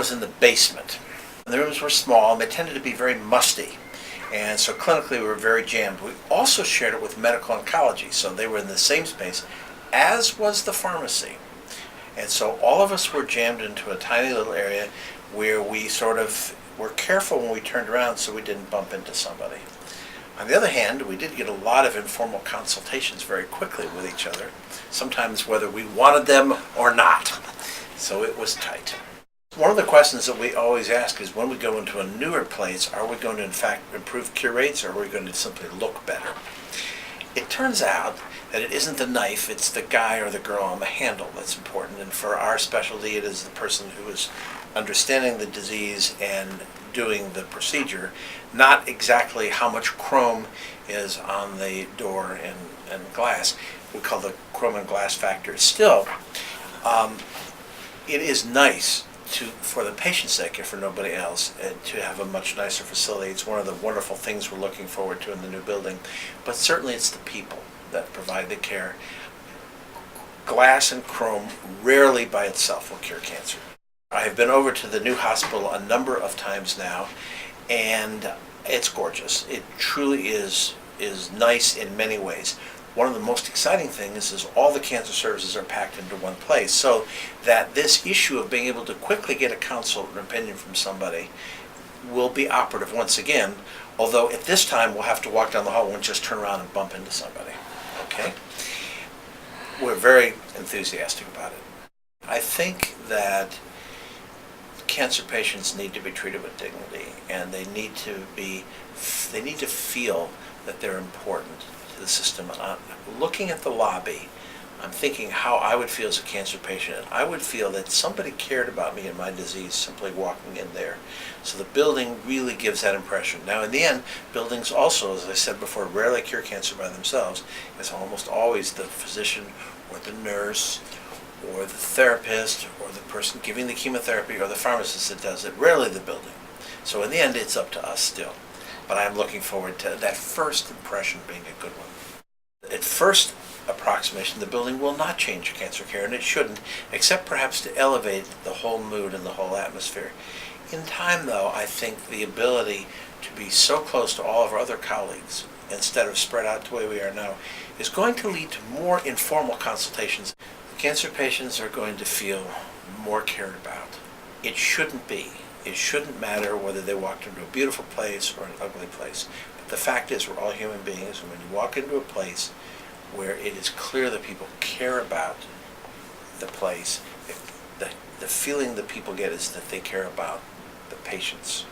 was in the basement. The rooms were small and they tended to be very musty. And so clinically we were very jammed. We also shared it with medical oncology, so they were in the same space, as was the pharmacy. And so all of us were jammed into a tiny little area where we sort of were careful when we turned around so we didn't bump into somebody. On the other hand, we did get a lot of informal consultations very quickly with each other, sometimes whether we wanted them or not. So it was tight. One of the questions that we always ask is when we go into a newer place, are we going to in fact improve cure rates, or are we going to simply look better? It turns out that it isn't the knife, it's the guy or the girl on the handle that's important. And for our specialty, it is the person who is understanding the disease and doing the procedure, not exactly how much chrome is on the door and glass. We call the chrome and glass factor. Still, it is nice for the patient's sake, if for nobody else, to have a much nicer facility. It's one of the wonderful things we're looking forward to in the new building. But certainly it's the people that provide the care. Glass and chrome rarely by itself will cure cancer. I have been over to the new hospital a number of times now, and it's gorgeous. It truly is nice in many ways. One of the most exciting things is all the cancer services are packed into one place, so that this issue of being able to quickly get a consult and opinion from somebody will be operative once again, although at this time we'll have to walk down the hall and just turn around and bump into somebody. Okay? We're very enthusiastic about it. I think that cancer patients need to be treated with dignity, and they need to feel that they're important to the system. Looking at the lobby, I'm thinking how I would feel as a cancer patient, and I would feel that somebody cared about me and my disease simply walking in there. So the building really gives that impression. Now in the end, buildings also, as I said before, rarely cure cancer by themselves. It's almost always the physician or the nurse or the therapist or the person giving the chemotherapy or the pharmacist that does it, rarely the building. So in the end, it's up to us still. But I'm looking forward to that first impression being a good one. At first approximation, the building will not change cancer care, and it shouldn't, except perhaps to elevate the whole mood and the whole atmosphere. In time, though, I think the ability to be so close to all of our other colleagues, instead of spread out the way we are now, is going to lead to more informal consultations. Cancer patients are going to feel more cared about. It shouldn't be. It shouldn't matter whether they walked into a beautiful place or an ugly place. But the fact is, we're all human beings, and when you walk into a place where it is clear that people care about the place, the feeling that people get is that they care about the patients.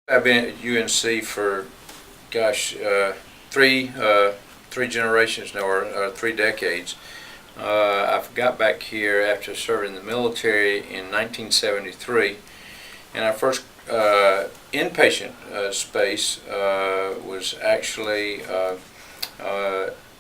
I've been at UNC for, three generations now, or 3 decades. I got back here after serving in the military in 1973, and our first inpatient space was actually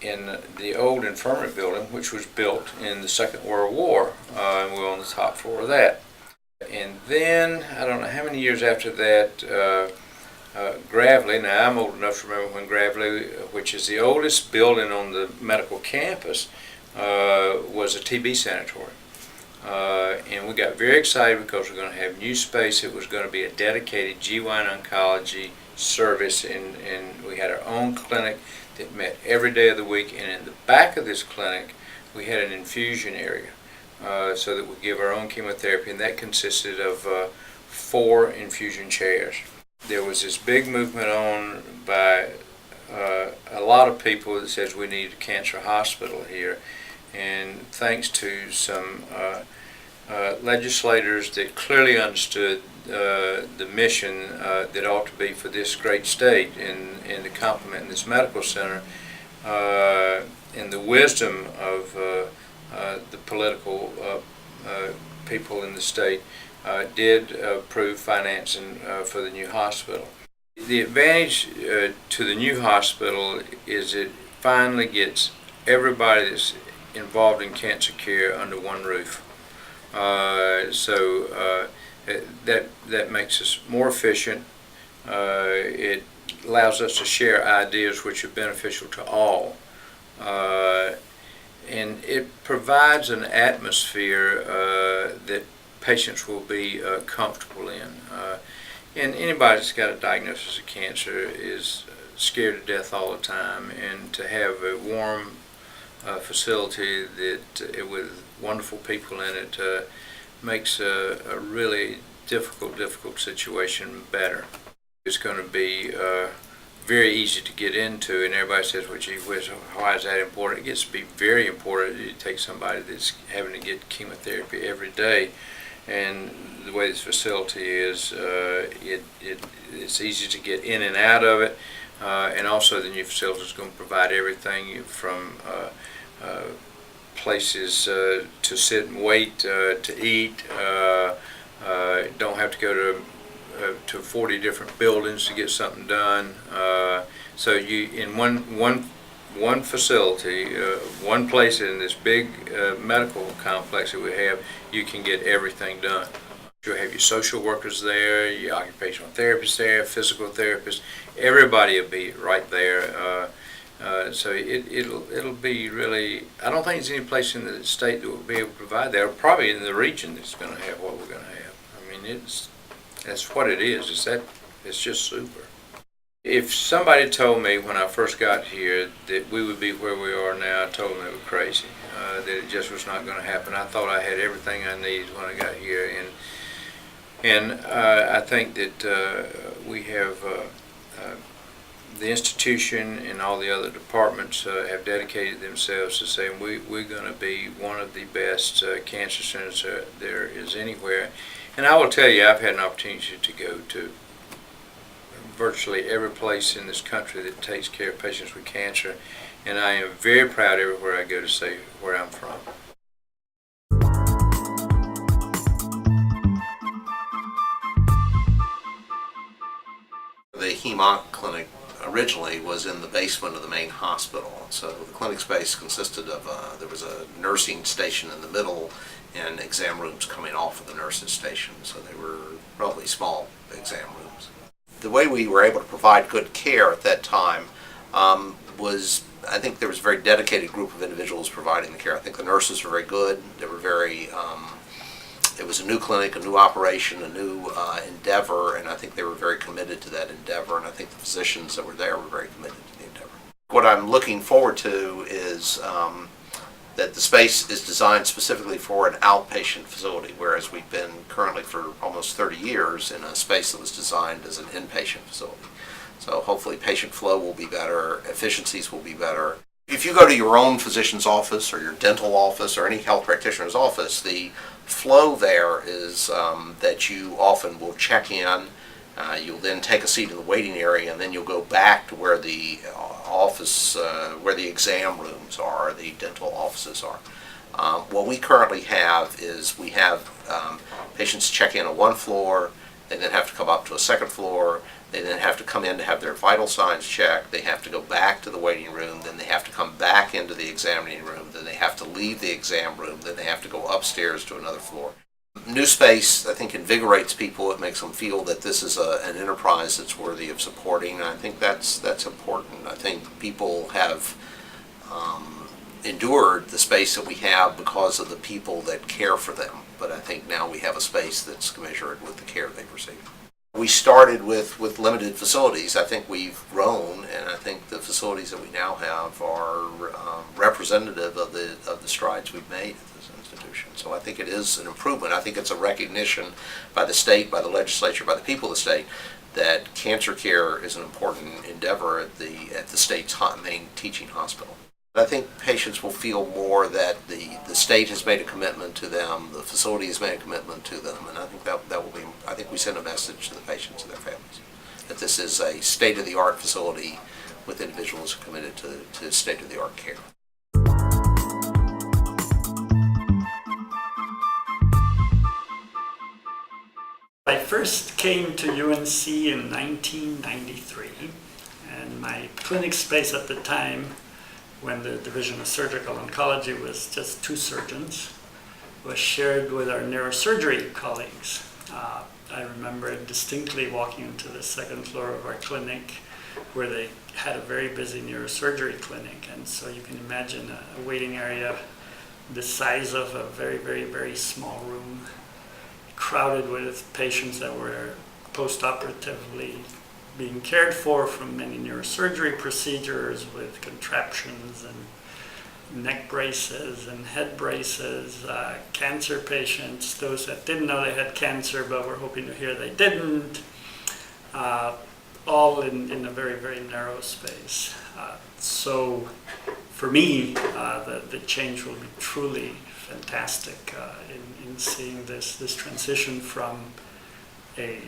in the old infirmary building, which was built in the Second World War, and we were on the top floor of that. And then, I don't know how many years after that, Gravely, now I'm old enough to remember when Gravely, which is the oldest building on the medical campus, was a TB sanatorium. And we got very excited because we're going to have new space. It was going to be a dedicated GYN oncology service, and we had our own clinic that met every day of the week. And in the back of this clinic, we had an infusion area. So that we give our own chemotherapy, and that consisted of 4 infusion chairs. There was this big movement on by a lot of people that says we need a cancer hospital here, and thanks to some legislators that clearly understood the mission that ought to be for this great state and to complement this medical center, and the wisdom of the political people in the state did approve financing for the new hospital. The advantage to the new hospital is it finally gets everybody that's involved in cancer care under one roof. So that makes us more efficient. It allows us to share ideas which are beneficial to all. And it provides an atmosphere that patients will be comfortable in. And anybody that's got a diagnosis of cancer is scared to death all the time, and to have a warm facility that with wonderful people in it makes a really difficult situation better. It's going to be very easy to get into, and everybody says, well, gee whiz, why is that important? It gets to be very important. You take somebody that's having to get chemotherapy every day, and the way this facility is, it's easy to get in and out of it, and also the new facility is going to provide everything from places to sit and wait, to eat. Don't have to go to 40 different buildings to get something done. So you in one facility, one place in this big medical complex that we have, you can get everything done. You'll have your social workers there, your occupational therapists there, physical therapists. Everybody will be right there. So it'll be really. I don't think there's any place in the state that will be able to provide that, or probably in the region that's going to have what we're going to have. I mean, that's what it is. It's just super. If somebody told me when I first got here that we would be where we are now, I told them they were crazy. That it just was not going to happen. I thought I had everything I needed when I got here, and I think that we have. The institution and all the other departments have dedicated themselves to saying we're going to be one of the best cancer centers there is anywhere. And I will tell you, I've had an opportunity to go to virtually every place in this country that takes care of patients with cancer, and I am very proud everywhere I go to say where I'm from. The Hem-Onc clinic originally was in the basement of the main hospital. So the clinic space consisted of, there was a nursing station in the middle and exam rooms coming off of the nurses' station. So they were relatively small exam rooms. The way we were able to provide good care at that time was, I think there was a very dedicated group of individuals providing the care. I think the nurses were very good. They were very, it was a new clinic, a new operation, a new endeavor, and I think they were very committed to that endeavor, and I think the physicians that were there were very committed to the endeavor. What I'm looking forward to is that the space is designed specifically for an outpatient facility, whereas we've been currently for almost 30 years in a space that was designed as an inpatient facility. So hopefully patient flow will be better, efficiencies will be better. If you go to your own physician's office or your dental office or any health practitioner's office, the flow there is that you often will check in, you'll then take a seat in the waiting area, and then you'll go back to where the office, where the exam rooms are, the dental offices are. What we currently have is we have patients check in on one floor, they then have to come up to a second floor, they then have to come in to have their vital signs checked, they have to go back to the waiting room, then they have to come back into the examining room, then they have to leave the exam room, then they have to go upstairs to another floor. New space, I think, invigorates people. It makes them feel that this is an enterprise that's worthy of supporting, and I think that's important. I think people have endured the space that we have because of the people that care for them, but I think now we have a space that's commensurate with the care they've received. We started with limited facilities. I think we've grown, and I think the facilities that we now have are representative of the strides we've made at this institution. So I think it is an improvement. I think it's a recognition by the state, by the legislature, by the people of the state, that cancer care is an important endeavor at the state's main teaching hospital. I think patients will feel more that the state has made a commitment to them, the facility has made a commitment to them, and I think that will be, I think we send a message to the patients and their families that this is a state-of-the-art facility with individuals committed to state-of-the-art care. I first came to UNC in 1993, and my clinic space at the time, when the Division of Surgical Oncology was just 2 surgeons, was shared with our neurosurgery colleagues. I remember distinctly walking into the second floor of our clinic where the had a very busy neurosurgery clinic, and so you can imagine a waiting area the size of a very, very, very small room, crowded with patients that were post-operatively being cared for from many neurosurgery procedures with contraptions and neck braces and head braces, cancer patients, those that didn't know they had cancer but were hoping to hear they didn't, all in a very, very narrow space. So for me, the change will be truly fantastic in seeing this transition from a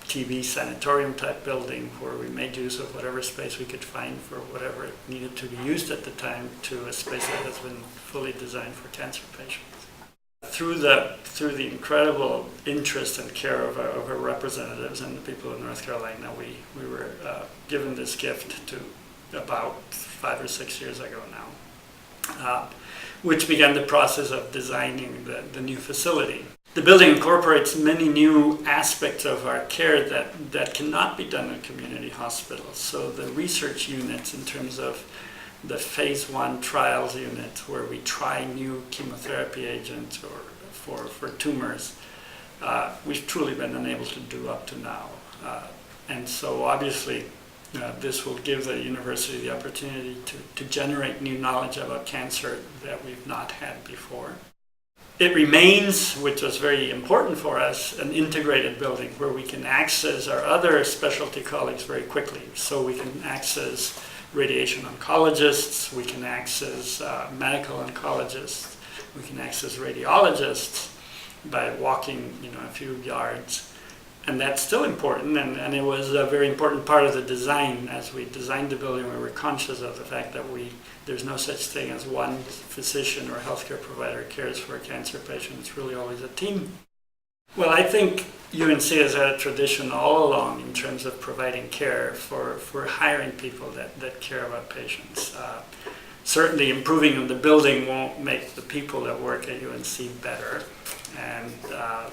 TB sanatorium type building where we made use of whatever space we could find for whatever it needed to be used at the time to a space that has been fully designed for cancer patients. Through the incredible interest and care of our representatives and the people of North Carolina, we were given this gift to about 5 or 6 years ago now, which began the process of designing the new facility. The building incorporates many new aspects of our care that cannot be done in community hospitals. So the research units in terms of the phase 1 trials units where we try new chemotherapy agents or for tumors, we've truly been unable to do up to now. And so obviously this will give the university the opportunity to generate new knowledge about cancer that we've not had before. It remains, which was very important for us, an integrated building where we can access our other specialty colleagues very quickly. So we can access radiation oncologists, we can access medical oncologists, we can access radiologists by walking a few yards. And that's still important, and it was a very important part of the design. As we designed the building, we were conscious of the fact that there's no such thing as one physician or healthcare provider cares for a cancer patient. It's really always a team. Well, I think UNC has had a tradition all along in terms of providing care for hiring people that care about patients. Certainly improving on the building won't make the people that work at UNC better. And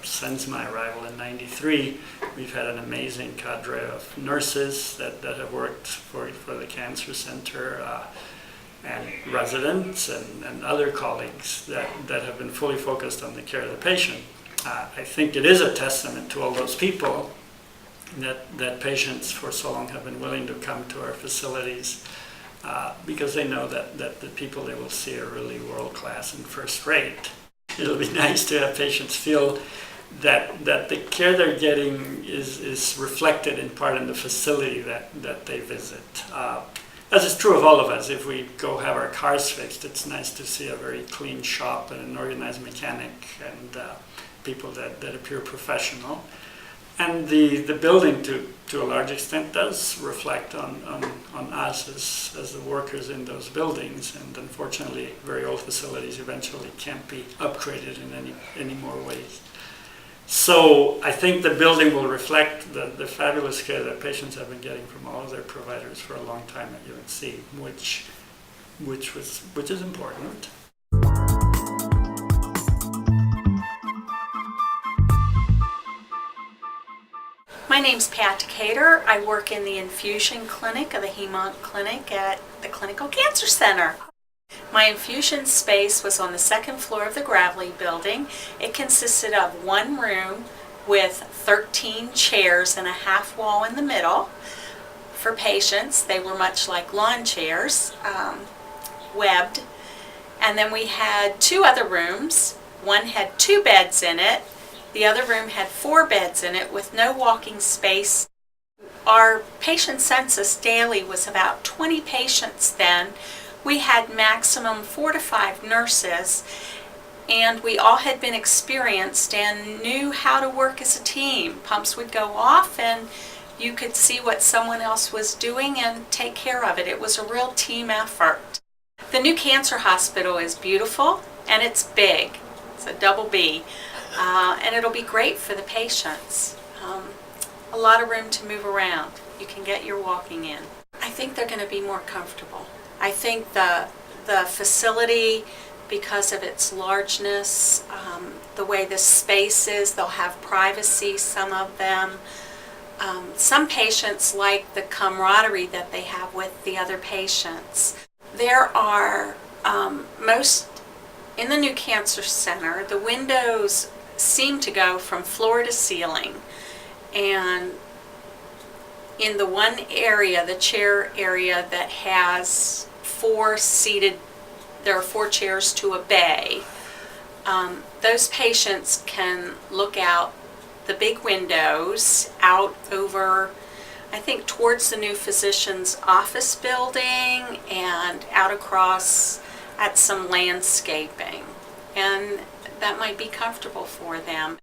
since my arrival in '93, we've had an amazing cadre of nurses that have worked for the Cancer Center, and residents and other colleagues that have been fully focused on the care of the patient. I think it is a testament to all those people that patients for so long have been willing to come to our facilities because they know that the people they will see are really world-class and first-rate. It'll be nice to have patients feel that the care they're getting is reflected in part in the facility that they visit. As is true of all of us, if we go have our cars fixed, it's nice to see a very clean shop and an organized mechanic and people that appear professional. And the building, to a large extent, does reflect on us as the workers in those buildings. And unfortunately, very old facilities eventually can't be upgraded in any more ways. So I think the building will reflect the fabulous care that patients have been getting from all of their providers for a long time at UNC, which is important. My name's Pat Decatur. I work in the infusion clinic of the Hemont Clinic at the Clinical Cancer Center. My infusion space was on the second floor of the Gravely building. It consisted of one room with 13 chairs and a half wall in the middle for patients. They were much like lawn chairs, webbed. And then we had 2 other rooms. One had 2 beds in it. The other room had 4 beds in it with no walking space. Our patient census daily was about 20 patients then. We had maximum 4 to 5 nurses, and we all had been experienced and knew how to work as a team. Pumps would go off and you could see what someone else was doing and take care of it. It was a real team effort. The new cancer hospital is beautiful and it's big. It's a double B. And it'll be great for the patients. A lot of room to move around. You can get your walking in. I think they're going to be more comfortable. I think the facility, because of its largeness, the way the space is, they'll have privacy, some of them. Some patients like the camaraderie that they have with the other patients. There are most in the new cancer center, the windows seem to go from floor to ceiling, and in the one area, the chair area that has there are 4 chairs to a bay. Those patients can look out the big windows out over, I think, towards the new physician's office building and out across at some landscaping. And that might be comfortable for them.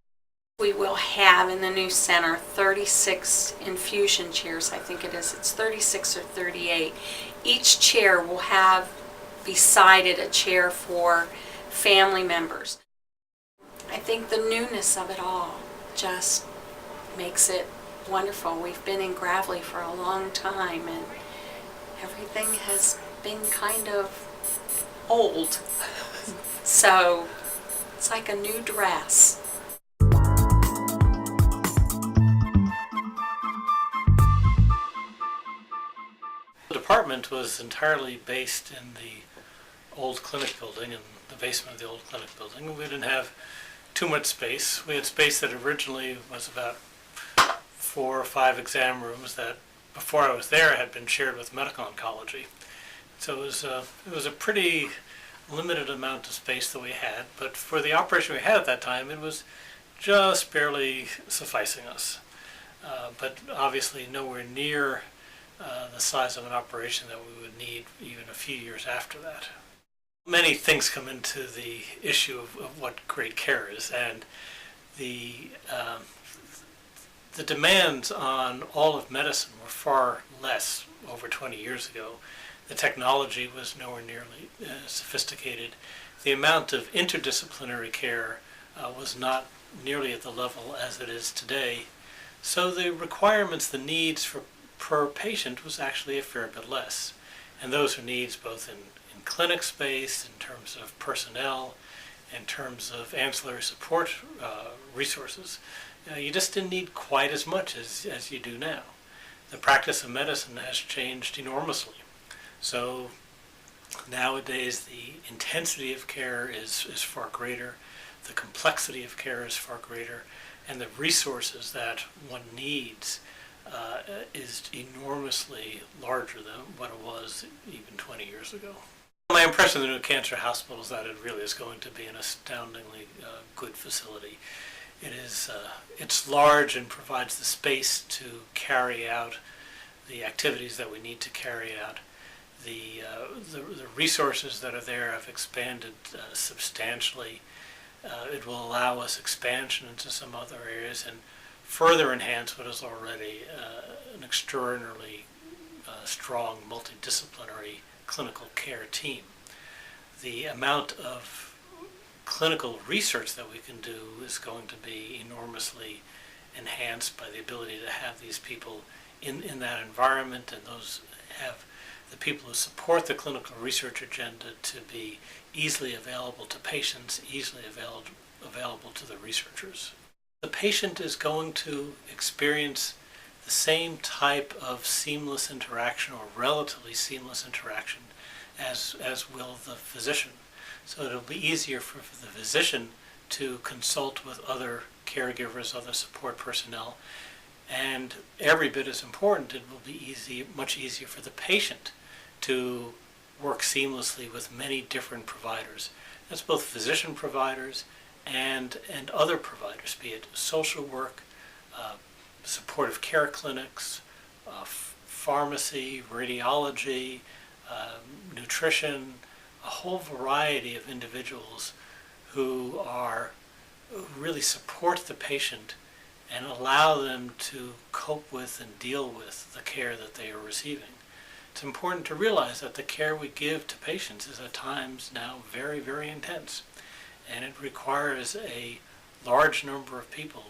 We will have in the new center 36 infusion chairs, I think it is. It's 36 or 38. Each chair will have beside it a chair for family members. I think the newness of it all just makes it wonderful. We've been in Gravely for a long time, and everything has been kind of old. So it's like a new dress. The department was entirely based in the old clinic building, in the basement of the old clinic building. We didn't have too much space. We had space that originally was about 4 or 5 exam rooms that, before I was there, had been shared with medical oncology. So it was a pretty limited amount of space that we had, but for the operation we had at that time, it was just barely sufficing us. But obviously nowhere near the size of an operation that we would need even a few years after that. Many things come into the issue of what great care is, and the demands on all of medicine were far less over 20 years ago. The technology was nowhere nearly sophisticated. The amount of interdisciplinary care was not nearly at the level as it is today. So the requirements, the needs per patient was actually a fair bit less. And those are needs both in clinic space, in terms of personnel, in terms of ancillary support resources. You just didn't need quite as much as you do now. The practice of medicine has changed enormously. So nowadays the intensity of care is far greater, the complexity of care is far greater, and the resources that one needs is enormously larger than what it was even 20 years ago. My impression of the new cancer hospital is that it really is going to be an astoundingly good facility. It's large and provides the space to carry out the activities that we need to carry out. The resources that are there have expanded substantially. It will allow us expansion into some other areas and further enhance what is already an extraordinarily strong multidisciplinary clinical care team. The amount of clinical research that we can do is going to be enormously enhanced by the ability to have these people in that environment, and those have the people who support the clinical research agenda to be easily available to patients, easily available to the researchers. The patient is going to experience the same type of seamless interaction or relatively seamless interaction as will the physician. So it'll be easier for the physician to consult with other caregivers, other support personnel, and every bit as important, it will be much easier for the patient to work seamlessly with many different providers. That's both physician providers and other providers, be it social work, supportive care clinics, pharmacy, radiology, nutrition, a whole variety of individuals who really support the patient and allow them to cope with and deal with the care that they are receiving. It's important to realize that the care we give to patients is at times now very, very intense, and it requires a large number of people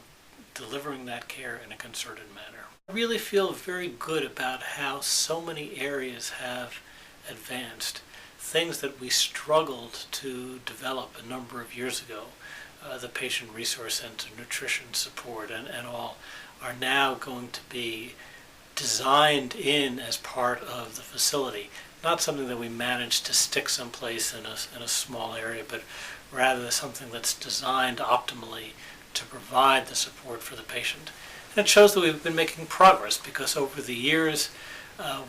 delivering that care in a concerted manner. I really feel very good about how so many areas have advanced. Things that we struggled to develop a number of years ago, the patient resource center, nutrition support, and all, are now going to be designed in as part of the facility. Not something that we manage to stick someplace in a small area, but rather something that's designed optimally to provide the support for the patient. And it shows that we've been making progress because over the years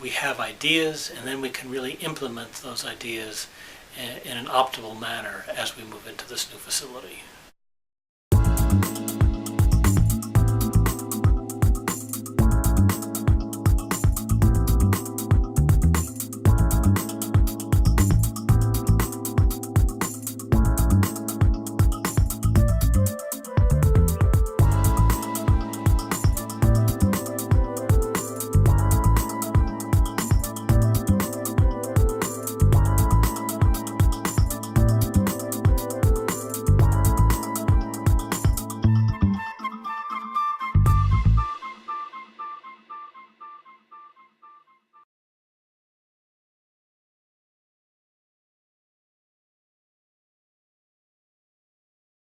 we have ideas and then we can really implement those ideas in an optimal manner as we move into this new facility.